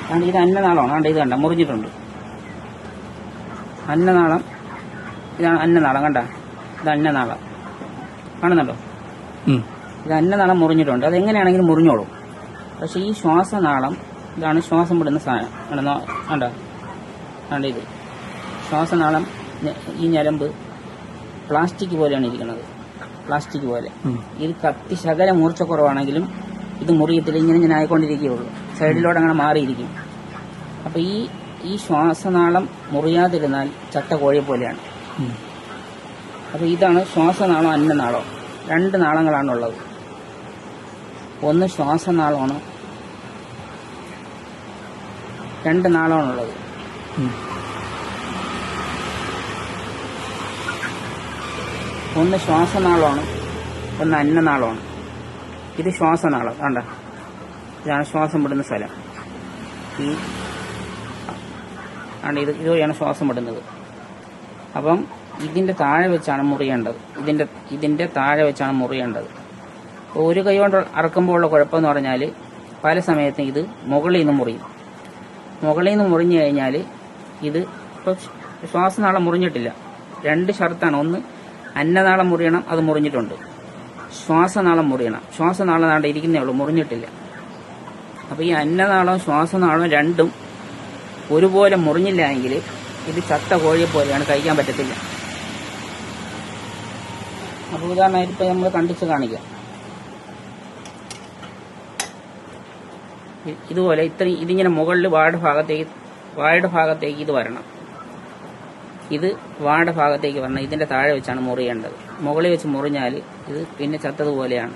കാരണം ഇത് അന്നനാളമാണ്. കണ്ട ഇത് കണ്ട മുറിഞ്ഞിട്ടുണ്ട്. അന്നനാളം ഇതാണ് അന്നനാളം. കണ്ട ഇത് അന്നനാളം കാണുന്നുണ്ടോ? ഇത് അന്നനാളം മുറിഞ്ഞിട്ടുണ്ട്. അതെങ്ങനെയാണെങ്കിലും മുറിഞ്ഞോളും. പക്ഷെ ഈ ശ്വാസനാളം ഇതാണ് ശ്വാസം വിടുന്ന സാധനം. കണ്ട കണ്ട ഇത് ശ്വാസനാളം. ഈ ഞരമ്പ് പ്ലാസ്റ്റിക് പോലെയാണ് ഇരിക്കുന്നത്. പ്ലാസ്റ്റിക് പോലെ. ഇത് കത്തി ശകല മൂർച്ചക്കുറവാണെങ്കിലും ഇത് മുറിയത്തില്ല. ഇങ്ങനെ ആയിക്കൊണ്ടിരിക്കുകയുള്ളൂ. സൈഡിലോട്ട് അങ്ങനെ മാറിയിരിക്കും. അപ്പൊ ഈ ശ്വാസനാളം മുറിയാതിരുന്നാൽ ചത്ത കോഴിയെ പോലെയാണ്. അപ്പൊ ഇതാണ് ശ്വാസനാളം അന്നനാളം. രണ്ട് നാളങ്ങളാണുള്ളത്. ഒന്ന് ശ്വാസനാളമാണ്, രണ്ട് നാളമാണുള്ളത്. ഒന്ന് ശ്വാസനാളമാണ്, ഒന്ന് അന്നനാളമാണ്. ഇത് ശ്വാസനാളം. കണ്ട ഇതാണ് ശ്വാസം വിടുന്ന സ്ഥലം. ഇതുവഴിയാണ് ശ്വാസം വിടുന്നത്. അപ്പം ഇതിന്റെ താഴെ വെച്ചാണ് മുറിയേണ്ടത്. ഇതിന്റെ താഴെ വെച്ചാണ് മുറിയേണ്ടത്. ഒരു കൈ കൊണ്ട് അറക്കുമ്പോഴുള്ള കുഴപ്പമെന്ന് പറഞ്ഞാൽ പല സമയത്തും ഇത് മുകളിൽ നിന്ന് മുറിയും. മുകളിൽ നിന്ന് മുറിഞ്ഞു കഴിഞ്ഞാൽ ഇത് ഇപ്പം ശ്വാസനാളം മുറിഞ്ഞിട്ടില്ല. രണ്ട് ഷർത്താണ്. ഒന്ന് അന്നനാളം മുറിയണം, അത് മുറിഞ്ഞിട്ടുണ്ട്. ശ്വാസനാളം മുറിയണം. ശ്വാസനാളം നാളെ ഇരിക്കുന്നേ ഉള്ളൂ, മുറിഞ്ഞിട്ടില്ല. അപ്പൊ ഈ അന്നനാളവും ശ്വാസനാളവും രണ്ടും ഒരുപോലെ മുറിഞ്ഞില്ല എങ്കിൽ ഇത് ചത്ത കോഴിയെ പോലെയാണ്, കഴിക്കാൻ പറ്റത്തില്ല. അപ്പോൾ ഉദാഹരണമായിട്ട് ഇപ്പൊ നമ്മൾ കണ്ടിച്ച് കാണിക്കാം. ഇതുപോലെ ഇതിങ്ങനെ മുകളിൽ വായുടെ ഭാഗത്തേക്ക് ഇത് വരണം. ഇത് വായുടെ ഭാഗത്തേക്ക് വരണം. ഇതിന്റെ താഴെ വെച്ചാണ് മുറിയേണ്ടത്. മുകളിൽ വെച്ച് മുറിഞ്ഞാൽ ഇത് പിന്നെ ചത്തതുപോലെയാണ്.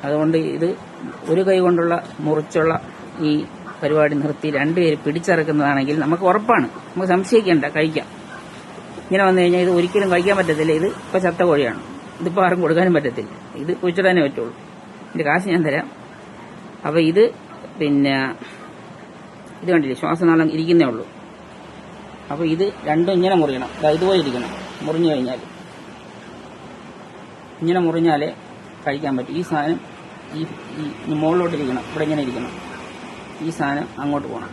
അതുകൊണ്ട് ഇത് ഒരു കൈ കൊണ്ടുള്ള മുറിച്ചുള്ള ഈ പരിപാടി നിർത്തി രണ്ടുപേര് പിടിച്ചിറക്കുന്നതാണെങ്കിൽ നമുക്ക് ഉറപ്പാണ്, നമുക്ക് സംശയിക്കേണ്ട, കഴിക്കാം. ഇങ്ങനെ വന്നു കഴിഞ്ഞാൽ ഇത് ഒരിക്കലും കഴിക്കാൻ പറ്റത്തില്ല. ഇത് ഇപ്പൊ ചത്ത കോഴിയാണ്. ഇതിപ്പോ ആരും കൊടുക്കാനും പറ്റത്തില്ല. ഇത് കുഴിച്ചിടാനേ പറ്റുള്ളൂ. ഇതിന്റെ കാശ് ഞാൻ തരാം. അപ്പൊ ഇത് പിന്നെ ഇത് കണ്ടില്ലേ, ശ്വാസനാളം ഇരിക്കുന്നേ ഉള്ളൂ. അപ്പൊ ഇത് രണ്ടും ഇങ്ങനെ മുറിയണം. ഇതുപോലെ ഇരിക്കണം. മുറിഞ്ഞു കഴിഞ്ഞാൽ ഇങ്ങനെ മുറിഞ്ഞാലേ കഴിക്കാൻ പറ്റും. ഈ സാധനം ഈ മുകളിലോട്ടിരിക്കണം. ഇവിടെ ഇങ്ങനെ ഇരിക്കണം. ഈ സാധനം അങ്ങോട്ട് പോകണം.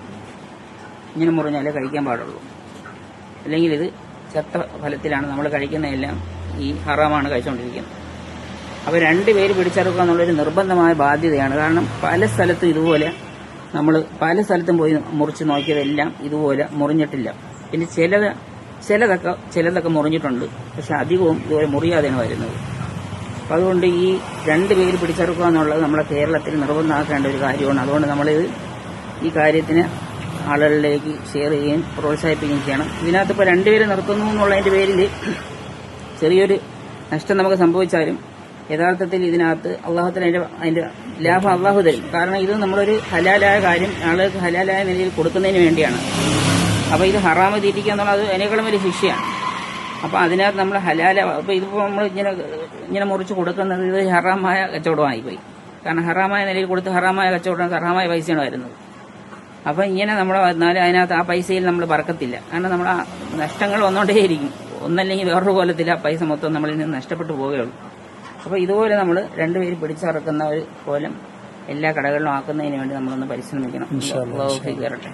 ഇങ്ങനെ മുറിഞ്ഞാലേ കഴിക്കാൻ പാടുള്ളൂ. അല്ലെങ്കിൽ ഇത് ചത്ത ഫലത്തിലാണ് നമ്മൾ കഴിക്കുന്നതെല്ലാം ഈ ഹറാമാണ് കഴിച്ചുകൊണ്ടിരിക്കുന്നത്. അപ്പോൾ രണ്ടുപേര് പിടിച്ചെടുക്കുക എന്നുള്ളൊരു നിർബന്ധമായ ബാധ്യതയാണ്. കാരണം പല സ്ഥലത്തും ഇതുപോലെ നമ്മൾ പല സ്ഥലത്തും പോയി മുറിച്ച് നോക്കിയതെല്ലാം ഇതുപോലെ മുറിഞ്ഞിട്ടില്ല. പിന്നെ ചിലതൊക്കെ മുറിഞ്ഞിട്ടുണ്ട്. പക്ഷെ അധികവും ഇതുപോലെ മുറിയാതെയാണ് വരുന്നത്. അപ്പം അതുകൊണ്ട് ഈ രണ്ടുപേര് പിടിച്ചെടുക്കുക എന്നുള്ളത് നമ്മുടെ കേരളത്തിൽ നിർബന്ധമാക്കേണ്ട ഒരു കാര്യമാണ്. അതുകൊണ്ട് നമ്മളിത് ഈ കാര്യത്തിന് ആളുകളിലേക്ക് ഷെയർ ചെയ്യുകയും പ്രോത്സാഹിപ്പിക്കുകയും ചെയ്യണം. ഇതിനകത്ത് ഇപ്പോൾ രണ്ടുപേര് നിർത്തുന്നു എന്നുള്ളതിന്റെ പേരിൽ ചെറിയൊരു നഷ്ടം നമുക്ക് സംഭവിച്ചാലും യഥാർത്ഥത്തിൽ ഇതിനകത്ത് അള്ളാഹുത്തിന് അതിന്റെ ലാഭം അള്ളാഹു തരും. കാരണം ഇത് നമ്മളൊരു ഹലാലായ കാര്യം ആളുകൾക്ക് ഹലാലായ നിലയിൽ കൊടുക്കുന്നതിന് വേണ്ടിയാണ്. അപ്പൊ ഇത് ഹറാമ് തീറ്റിക്കുക എന്നുള്ളത് അതിനേക്കാളും വലിയ ശിക്ഷയാണ്. അപ്പൊ അതിനകത്ത് നമ്മൾ ഹലാല ഇപ്പൊ ഇതിപ്പോ നമ്മൾ ഇങ്ങനെ മുറിച്ച് കൊടുക്കുന്നത് ഇത് ഹറാമായ കച്ചവടമായി പോയി. കാരണം ഹറാമായ നിലയിൽ കൊടുത്ത് ഹറാമായ കച്ചവടം ഹറാമായ പൈസയാണ് വരുന്നത്. അപ്പൊ ഇങ്ങനെ നമ്മൾ വന്നാൽ അതിനകത്ത് ആ പൈസയിൽ നമ്മൾ പറക്കത്തില്ല. കാരണം നമ്മൾ ആ നഷ്ടങ്ങൾ വന്നുകൊണ്ടേയിരിക്കും. ഒന്നല്ലെങ്കിൽ വേറൊരു കോലത്തിൽ ആ പൈസ മൊത്തം നമ്മളിൽ നിന്ന് നഷ്ടപ്പെട്ടു പോവുകയുള്ളൂ. അപ്പൊ ഇതുപോലെ നമ്മൾ രണ്ടുപേര് പിടിച്ചിറക്കുന്ന ഒരു കോലം എല്ലാ കടകളിലും ആക്കുന്നതിന് വേണ്ടി നമ്മളൊന്ന് പരിശ്രമിക്കണം. അല്ലാഹു തൗഫീഖ് തരട്ടെ.